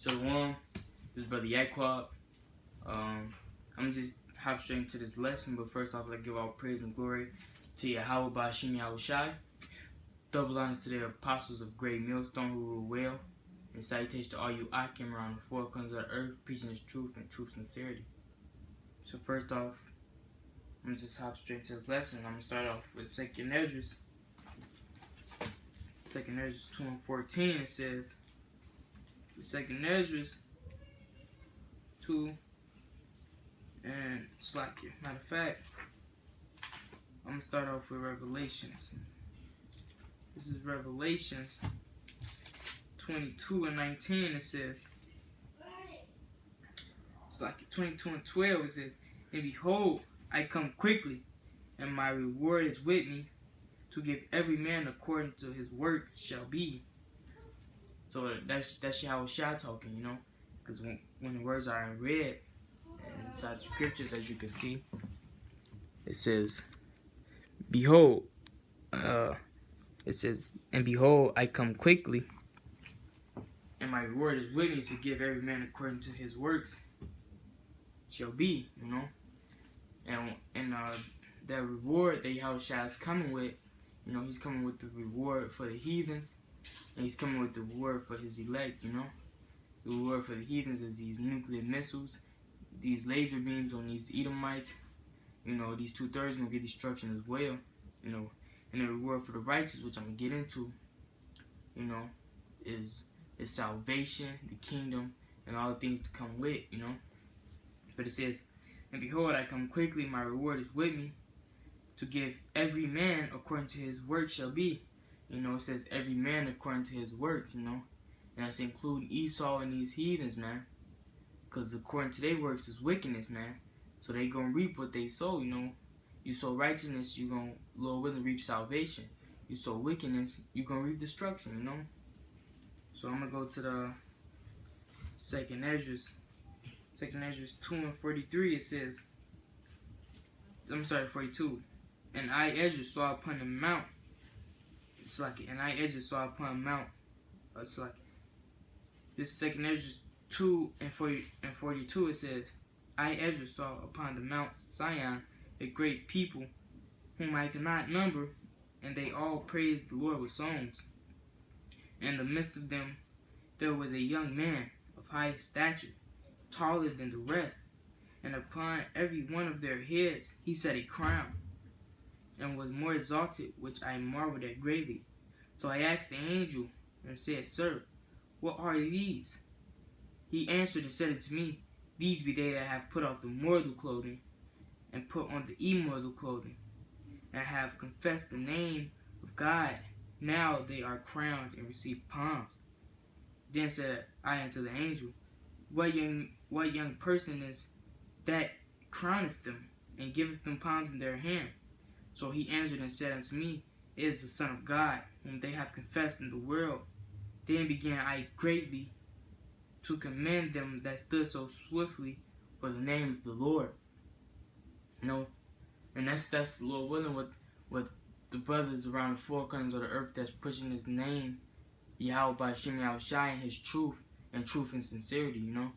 Shalom, this is Brother Yaquab. I'm just hop straight into this lesson, but first off, I'd give all praise and glory to Yahweh Ba'Hashim Yahushai. Double honors to the apostles of Great Millstone who rule well, and salutations to all you Akim around the four corners of the earth, preaching His truth and true sincerity. So first off, I'm gonna just hop straight to the lesson. I'm gonna start off with Second Ezra 2:14. It says, Second Ezra 2 and Slakia. Matter of fact, I'm gonna start off with Revelations. This is Revelations 22:19. It says, Slakia 22:12. It says, and behold, I come quickly, and my reward is with me, to give every man according to his work shall be. So that's Yahushua talking, you know, because when the words are in red and inside the scriptures, as you can see, it says, behold, it says, and behold, I come quickly, and my reward is with me, to give every man according to his works shall be, you know, and that reward that Yahushua is coming with, you know, he's coming with the reward for the heathens. And he's coming with the reward for his elect, you know. The reward for the heathens is these nuclear missiles, these laser beams on these Edomites. You know, these 2/3 going to get destruction as well, you know. And the reward for the righteous, which I'm going to get into, you know, is salvation, the kingdom, and all the things to come with, you know. But it says, and behold, I come quickly, my reward is with me, to give every man according to his work shall be. You know, it says every man according to his works, you know. And that's including Esau and these heathens, man. Because according to their works is wickedness, man. So they going to reap what they sow, you know. You sow righteousness, you going to, Lord willing, reap salvation. You sow wickedness, you going to reap destruction, you know. So I'm going to go to the Second Ezra 2:43. It says, I'm sorry, 42. And I, Ezra, saw upon the mount, it's like, and I, Ezra, saw upon Mount, it's like, this Second Ezra 2:42, it says, I, Ezra, saw upon the Mount Zion a great people, whom I cannot number, and they all praised the Lord with songs. In the midst of them there was a young man of high stature, taller than the rest, and upon every one of their heads he set a crown, and was more exalted, which I marveled at greatly. So I asked the angel, and said, Sir, what are these? He answered and said unto me, These be they that have put off the mortal clothing, and put on the immortal clothing, and have confessed the name of God. Now they are crowned and receive palms. Then said I unto the angel, What young person is that crowneth them, and giveth them palms in their hand? So he answered and said unto me, It is the Son of God, whom they have confessed in the world. Then began I greatly to commend them that stood so swiftly for the name of the Lord. You know, and that's Lord willing what the brothers around the four corners of the earth that's pushing his name, Yahweh Ba'Hashim Yahushai, and his truth and sincerity, you know.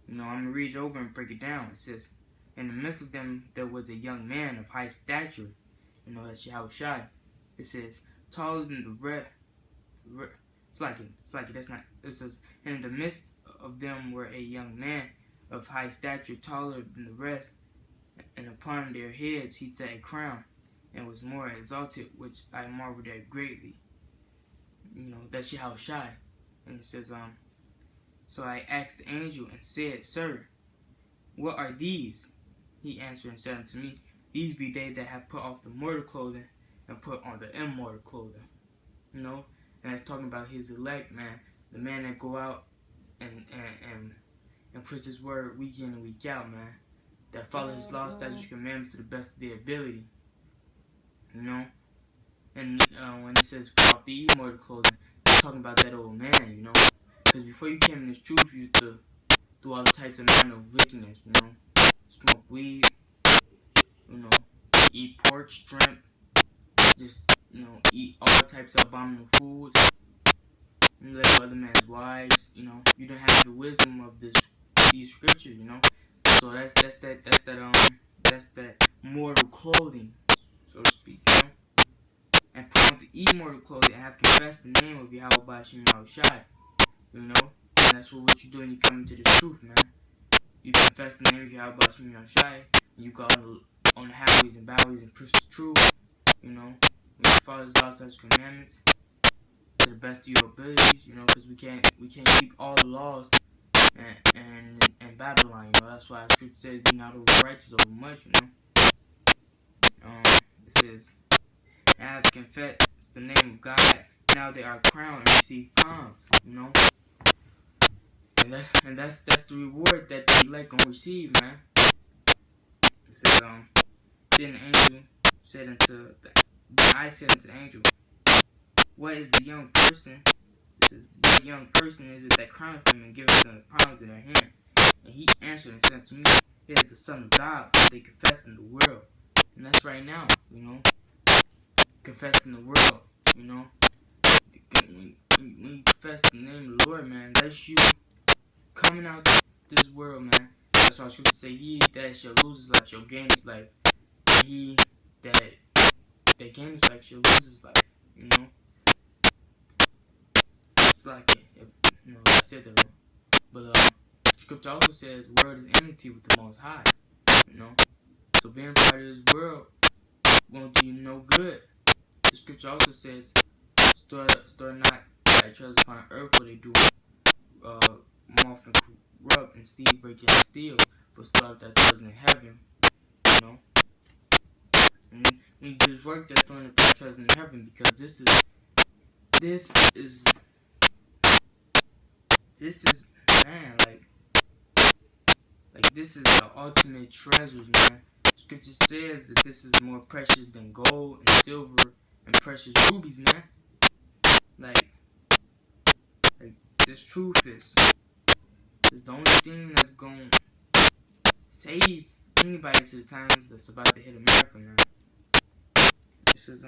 I'm gonna read it over and break it down. It says, in the midst of them there was a young man of high stature, you know, that's Yahushai. It says, taller than the rest. It's like that's not. It says, and in the midst of them were a young man of high stature, taller than the rest, and upon their heads he set a crown, and was more exalted, which I marveled at greatly. You know, that's Yahushai. And it says, so I asked the angel and said, Sir, what are these? He answered and said unto me, These be they that have put off the mortal clothing, and put on the immortal clothing. You know, and that's talking about his elect, man. The man that go out and push his word week in and week out, man. That follow his law, statutes, commandments to the best of their ability. You know, and when it says put off the immortal clothing, it's talking about that old man, you know. Because before you came in this truth, you used to do all types of manner of wickedness, you know. Smoke weed, you know, eat pork, shrimp, just, you know, eat all types of abominable foods, and let other men's wives, you don't have the wisdom of these scriptures, So that's that mortal clothing, so to speak, And put on the immortal clothing and have confessed the name of Yahweh Bashim Yahushai, And that's what you do when you come into the truth, man. You confess the name of Yahweh Bashim Yahushai, and you go on the highways and byways and preach the truth, When you follow His laws, His commandments, to the best of your abilities, because we can't keep all the laws and Babylon, That's why the scripture says, "Be not over righteous over much," It says, "I have confessed the name of God. Now they are crowned and receive palms," And that's the reward that the elect gonna receive, man. It says, then the angel said I said unto the angel, "What is the young person?" It says, "What young person is it that crowneth them and giveth them the palms in their hand?" And he answered and said to me, "It is the Son of God, whom they confess in the world." And that's right now, Confess in the world, When you confess the name of the Lord, man, that's you coming out this world, man. That's why I scripture say, "He that shall lose his life shall gain his life. And he that gains his life shall lose his life." It's like I said that wrong. But scripture also says, "World is enmity with the Most High." So being a part of this world won't do you no good. The scripture also says, store not thy treasures upon earth, where they do moth and corrupt and thief break and steal, but store up thy treasures in heaven. And when you do this work, that's storing up thy treasures in heaven, because this is man, like this is the ultimate treasure, man. Scripture says that this is more precious than gold and silver and precious rubies, man. Like this truth is the only thing that's gonna save anybody to the times that's about to hit America, man. This is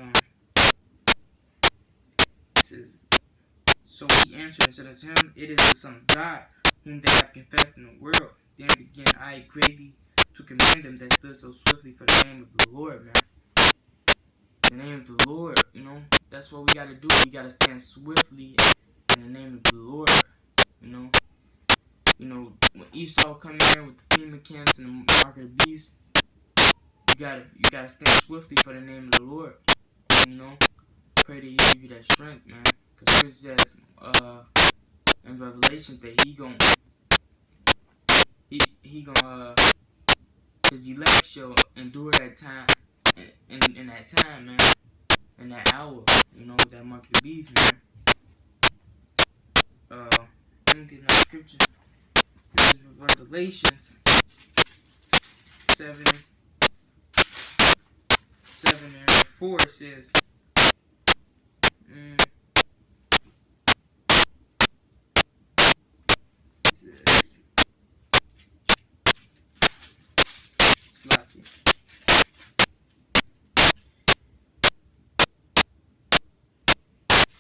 So he answered and said unto him, "It is the Son of God, whom they have confessed in the world." Then began I greatly to commend them that stood so swiftly for the name of the Lord, man. The name of the Lord, that's what we gotta do. We gotta stand swiftly in the name of the Lord, When Esau come in with the FEMA camps and the mark of the beast, you gotta stand swiftly for the name of the Lord, Pray that He give you that strength, man. Because Scripture says in Revelation that He gon' His elect shall endure that time, in that time, man, in that hour, with that mark of the beast, man. Let me get another scripture. This is Revelations 7 and 4. It says,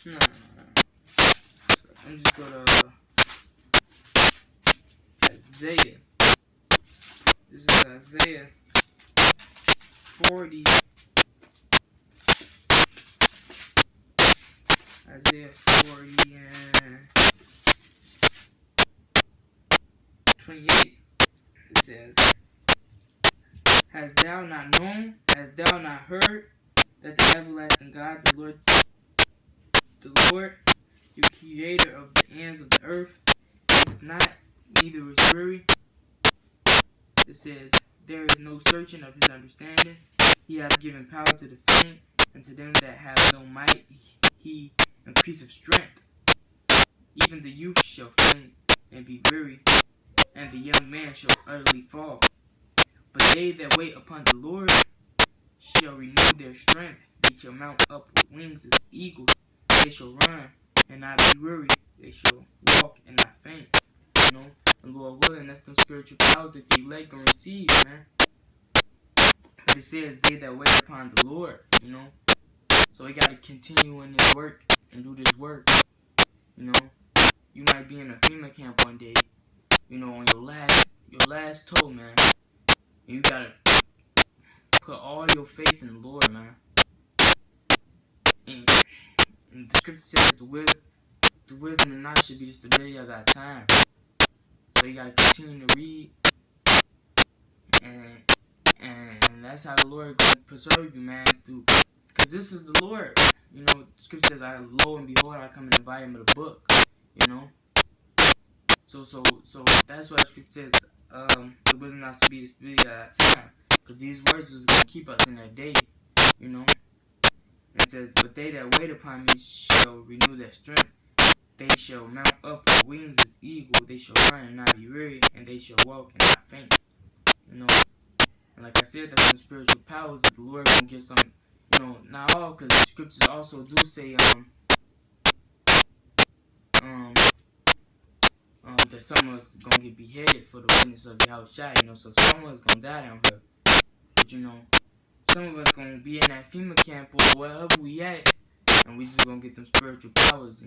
No. I'm just going to Isaiah. This is Isaiah 40. Isaiah 40 and 28. It says, "Hast thou not known? Hast thou not heard that the everlasting God, the Lord, the creator of the ends of the earth, is not, neither is weary?" It says, "There is no searching of his understanding. He hath given power to the faint, and to them that have no might he increaseth strength. Even the youth shall faint and be weary, and the young man shall utterly fall. But they that wait upon the Lord shall renew their strength. They shall mount up with wings as eagles. They shall run and not be weary. They shall walk and not faint." And Lord willing, that's them spiritual powers that the elect gonna receive, man. But it says, "They that wait upon the Lord," So we gotta continue in this work and do this work. You you might be in a FEMA camp one day, on your last toe, man. And you gotta put all your faith in the Lord, man. And the scripture says the wisdom and knowledge should be the stability of that time. So you gotta continue to read, and that's how the Lord gonna preserve you, man. Because this is the Lord. The scripture says, "Lo and behold, I come in the volume of the book." So that's why the scripture says, the wisdom not to be the stability of that time. Because these words was gonna keep us in that day, And it says, "But they that wait upon me shall renew their strength. They shall mount up with wings as eagle. They shall run and not be weary, and they shall walk and not faint." And like I said, that's the spiritual powers that the Lord gonna give some. Not all, because scriptures also do say that some of us gonna get beheaded for the witness of Yahushua. So some of us gonna die down here. But some of us gonna be in that FEMA camp or wherever we at, and we just gonna get them spiritual powers.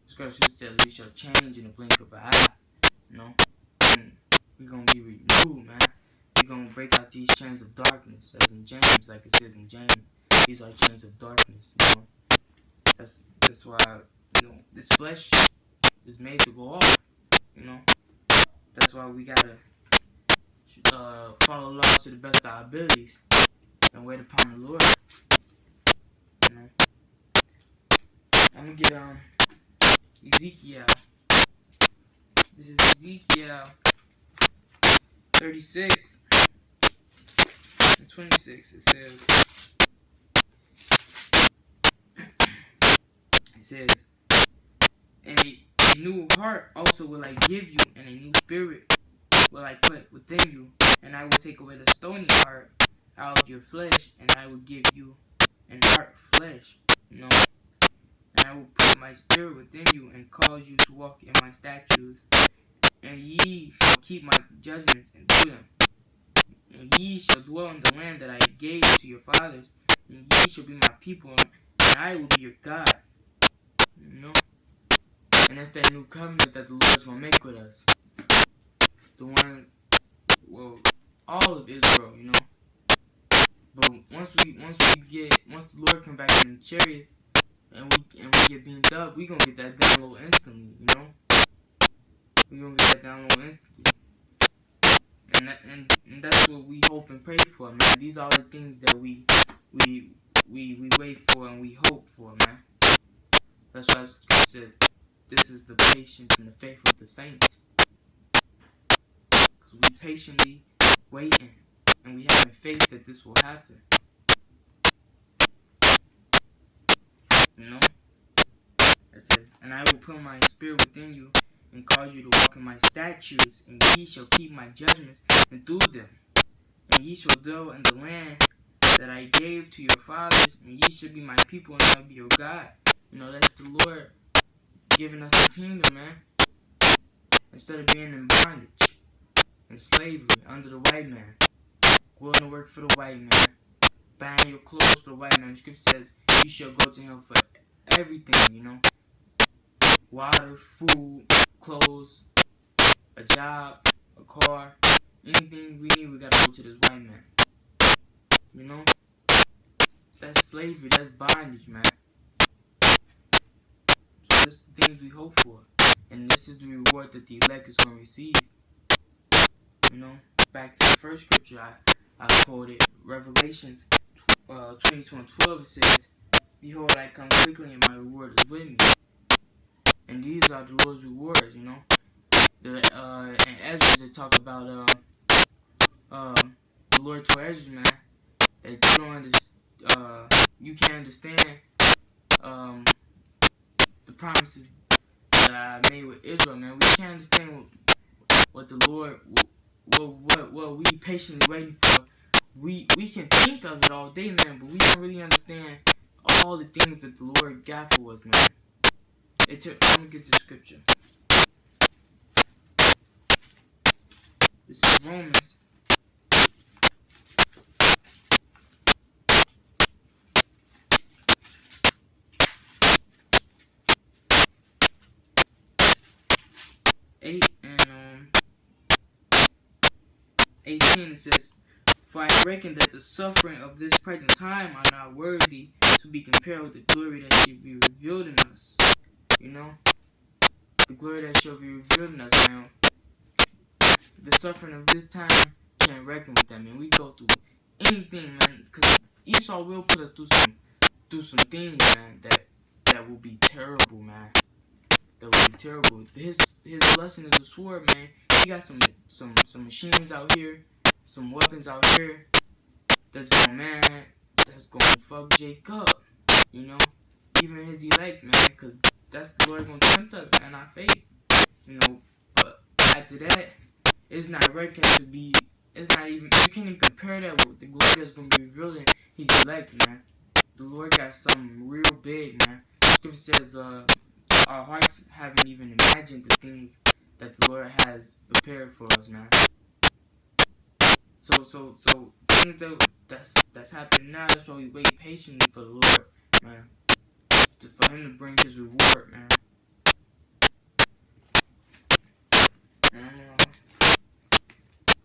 Scripture says we shall change in the blink of an eye. And we gonna be renewed, man. We gonna break out these chains of darkness, as in James, like it says in James. These are chains of darkness. That's why this flesh is made to go off. That's why we gotta follow laws to the best of our abilities and wait upon the Lord. I'm gonna get Ezekiel. This is Ezekiel 36 and 26. It says, "And a new heart also will I give you, and a new spirit will I put within you, and I will take away the stony heart out of your flesh, and I will give you an heart of flesh." "And I will put my spirit within you, and cause you to walk in my statutes, and ye shall keep my judgments and do them. And ye shall dwell in the land that I gave to your fathers, and ye shall be my people, and I will be your God." And that's that new covenant that the Lord's gonna make with us. The one, all of Israel, But once the Lord come back in the chariot, and we get beamed up, we gonna get that download instantly, We gonna get that download instantly. And that's what we hope and pray for, man. These are the things that we wait for and we hope for, man. That's why it says, "This is the patience and the faith of the saints." Because we patiently waiting, and we having faith that this will happen. It says, "And I will put my spirit within you, and cause you to walk in my statutes, and ye shall keep my judgments and do them. And ye shall dwell in the land that I gave to your fathers, and ye shall be my people, and I will be your God." That's the Lord giving us the kingdom, man. Instead of being in bondage, in slavery, under the white man, going to work for the white man, buying your clothes for the white man. The scripture says you shall go to him for everything, water, food, clothes, a job, a car, anything we need, we gotta go to this white man. That's slavery, that's bondage, man. So this is the things we hope for, and this is the reward that the elect is gonna receive. Back to the first scripture I quoted, Revelations 22 and 12. It says, "Behold, I come quickly, and my reward is with me." And these are the Lord's rewards, And Ezra, they talk about the Lord told Ezra, man, that you don't you can't understand the promises that I made with Israel, man. We can't understand what the Lord, what we patiently waiting for. We can think of it all day, man, but we don't really understand all the things that the Lord got for us, man. I'm gonna get the scripture. This is Romans. 18, it says, "For I reckon that the suffering of this present time are not worthy to be compared with the glory that shall be revealed in us." You know? The glory that shall be revealed in us, man. The suffering of this time can't reckon with that, man. We go through anything, man, because Esau will put us through some things, man, that will be terrible, man. That will be terrible. His blessing is a sword, man. He got some machines out here, some weapons out here that's gonna fuck Jake up, you know? Even his elect, man, because that's the Lord gonna tempt us, man, our faith, you know? But after that, it's not reckoned to be, it's not even, you can't even compare that with the glory that's gonna be revealed in his elect, man. The Lord got something real big, man. Scripture says, our hearts haven't even imagined the things that the Lord has prepared for us, man. So things that's happening now, that's why we wait patiently for the Lord, man. For him to bring his reward, man. And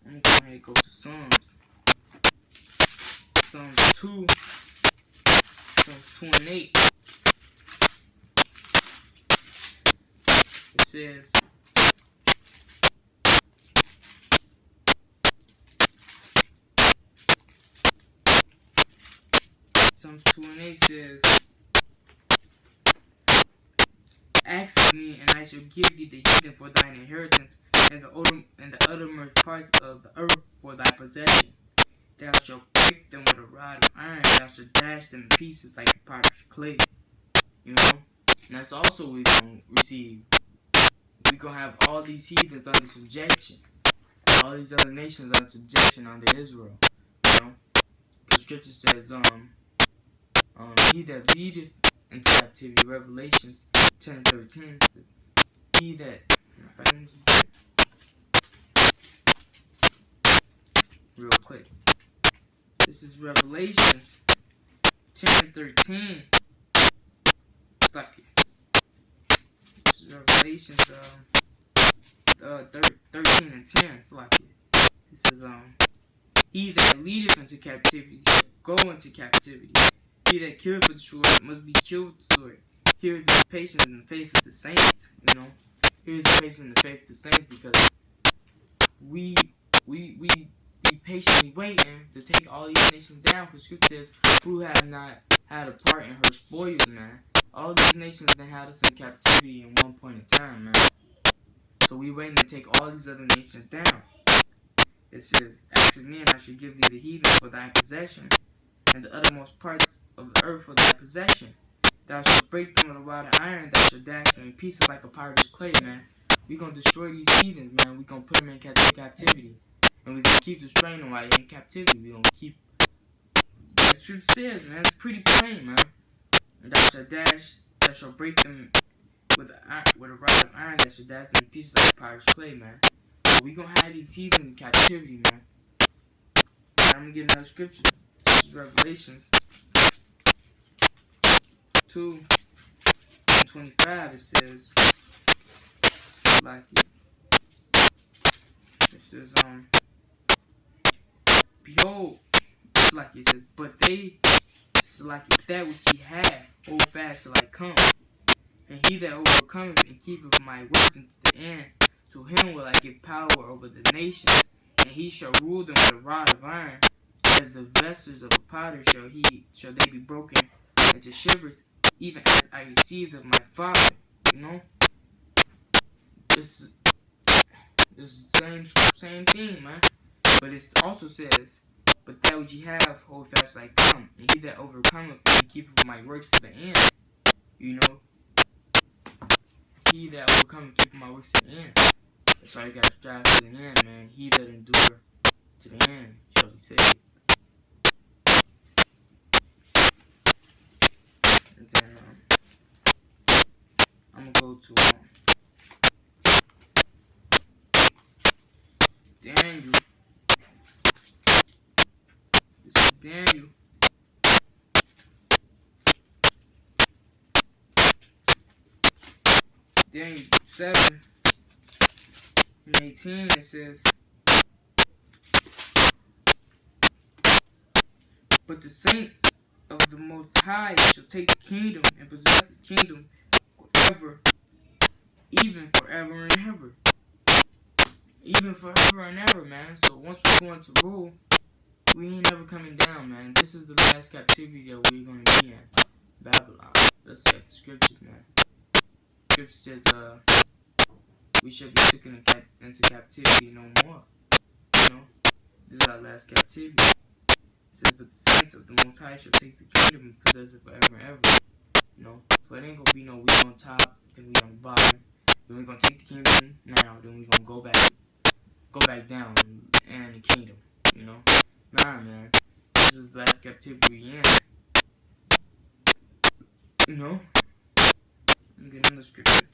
I'm gonna go ahead and go to Psalms 2 and 8. It says, Psalms 2 and 8 says, "Ask of me, and I shall give thee the heathen for thine inheritance, and the uttermost parts of the earth for thy possession. Thou shalt break them with a rod of iron, thou shalt dash them in pieces like potter's clay." You know? And that's also what we're going to receive. We're going to have all these heathens under subjection. All these other nations under subjection under Israel. You know? Because Scripture says, he that leadeth into captivity, Revelations 10 and 13, says, he that, real quick, this is Revelations 10 and 13. It's like, this is Revelations 13 and 10. It's like it. It says, he that leadeth into captivity shall go into captivity. He that killeth with the sword must be killed with the sword. Here is the patience and the faith of the saints, you know. Here's the patience and the faith of the saints, because we patiently waiting to take all these nations down, because Scripture says, "Who have not had a part in her spoils," man. All these nations that had us in captivity in one point in time, man. So we waiting to take all these other nations down. It says, "Ask of me, and I shall give thee the heathen for thy possession, and the uttermost parts of the earth for thy possession. Thou shalt break them with a rod of iron, thou shalt dash them in pieces like a potter's clay," man. We gonna destroy these heathens, man. We gonna put them in captivity. And we gonna keep destroying them while they're in captivity. We gonna keep... That's what it says, man. It's pretty plain, man. And thou shalt break them with a rod of iron, thou shalt dash them in pieces like a potter's clay, man. So we gonna have these heathens in captivity, man. And I'm gonna get another scripture. This is Revelations 2 and 25. It says, like it says, "Behold," it's like it says, "but they like that which ye have, hold fast till I come. And he that overcometh and keepeth my works unto the end, to him will I give power over the nations, and he shall rule them with a rod of iron. As the vessels of a potter shall they be broken into shivers, even as I received of my Father." You know? This is the same thing, man. But it also says, "But that which ye have, hold fast till I come. And he that overcometh and keepeth my works to the end." You know? He that overcometh and keepeth my works to the end. That's why you gotta strive to the end, man. He that endure to the end shall be saved. And then, I'm gonna go to Daniel. This is Daniel. Daniel 7 and 18. It says, But the saints of the Most High shall take the kingdom and possess the kingdom forever, even forever and ever. Even forever and ever, man. So once we go into rule, we ain't never coming down, man. This is the last captivity that we're going to be in. Babylon. That's like the scriptures, man. Scripture says, we shall be taken into captivity no more. You know? This is our last captivity. It says, but the saints of the Most High shall take the kingdom and possess it forever and ever. You know? So it ain't gonna be no we on top, then we on the bottom. Then we gonna take the kingdom now, then we gonna go back down and the kingdom. You know? Nah, man. This is the last captivity we in. You know? Let me get another scripture.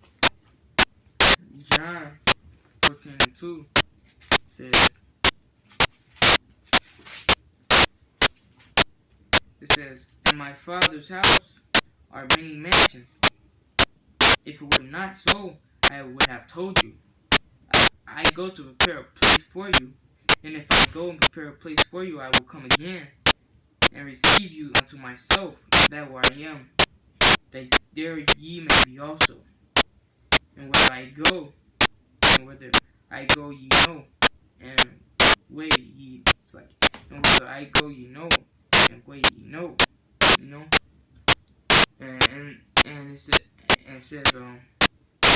John 14:2 says, in my Father's house are many mansions. If it were not so, I would have told you. I go to prepare a place for you. And if I go and prepare a place for you, I will come again and receive you unto myself, that where I am, that there ye may be also. And where I go, and whither I go ye know, and where ye, it's like, and whither I go ye know, and where ye know, you know. And it says,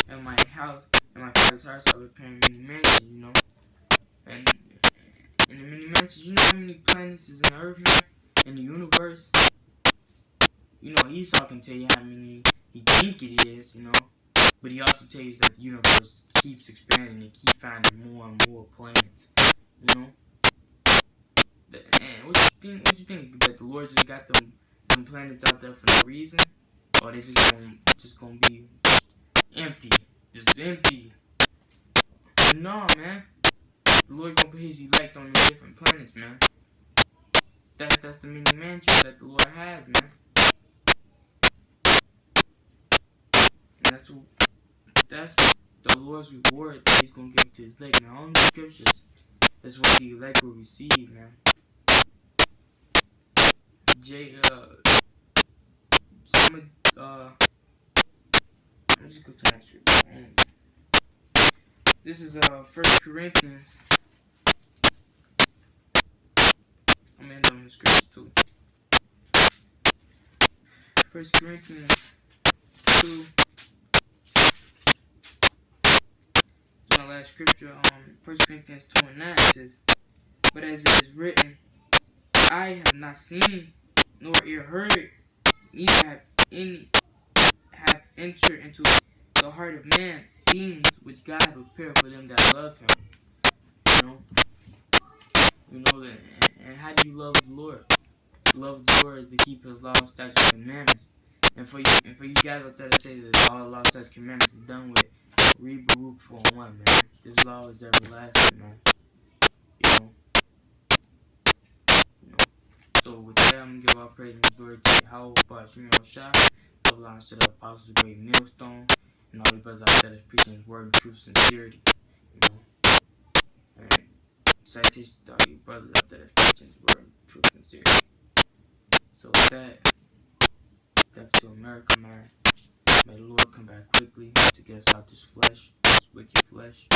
in my house, in my Father's house, I'm preparing many mansions, you know. And in the many mansions, you know how many planets is in the earth, man? In the universe? You know, Esau can tell you how many he think it is, you know. But he also tells you that the universe keeps expanding and keep finding more and more planets, you know. And what you think that the Lord just got them planets out there for no reason? Or they just gonna be empty, just empty? No, man. The Lord gonna put His elect on the different planets, man. That's the many mansions that the Lord has, man. And that's the Lord's reward that He's gonna give to His elect. Now, all the scriptures, that's what the elect will receive, man. Let me just go to the next scripture. This is 1 Corinthians. I'm gonna end on the scripture too. 1 Corinthians 2. It's my last scripture. 1 Corinthians 2:9 says, but as it is written, I have not seen nor ear heard, neither have entered into the heart of man things which God has prepared for them that love Him. You know that. And how do you love the Lord? Love the Lord is to keep His law, statutes, and commandments. And for you guys out there to say that all the law, statutes, commandments is done with, read Baruch 4:1, man. This law is everlasting, man. You know. So with that, I'm gonna give all praise and glory to Yahweh, Ba'ashim Yahushua, double honors to the apostles, great millstone, and all the brothers out there that's preaching His word in truth, sincerity, you know. And citation to all you brothers out there that's preaching His word in truth, sincerity. So with that, death to America, man. May the Lord come back quickly to get us out this flesh, this wicked flesh.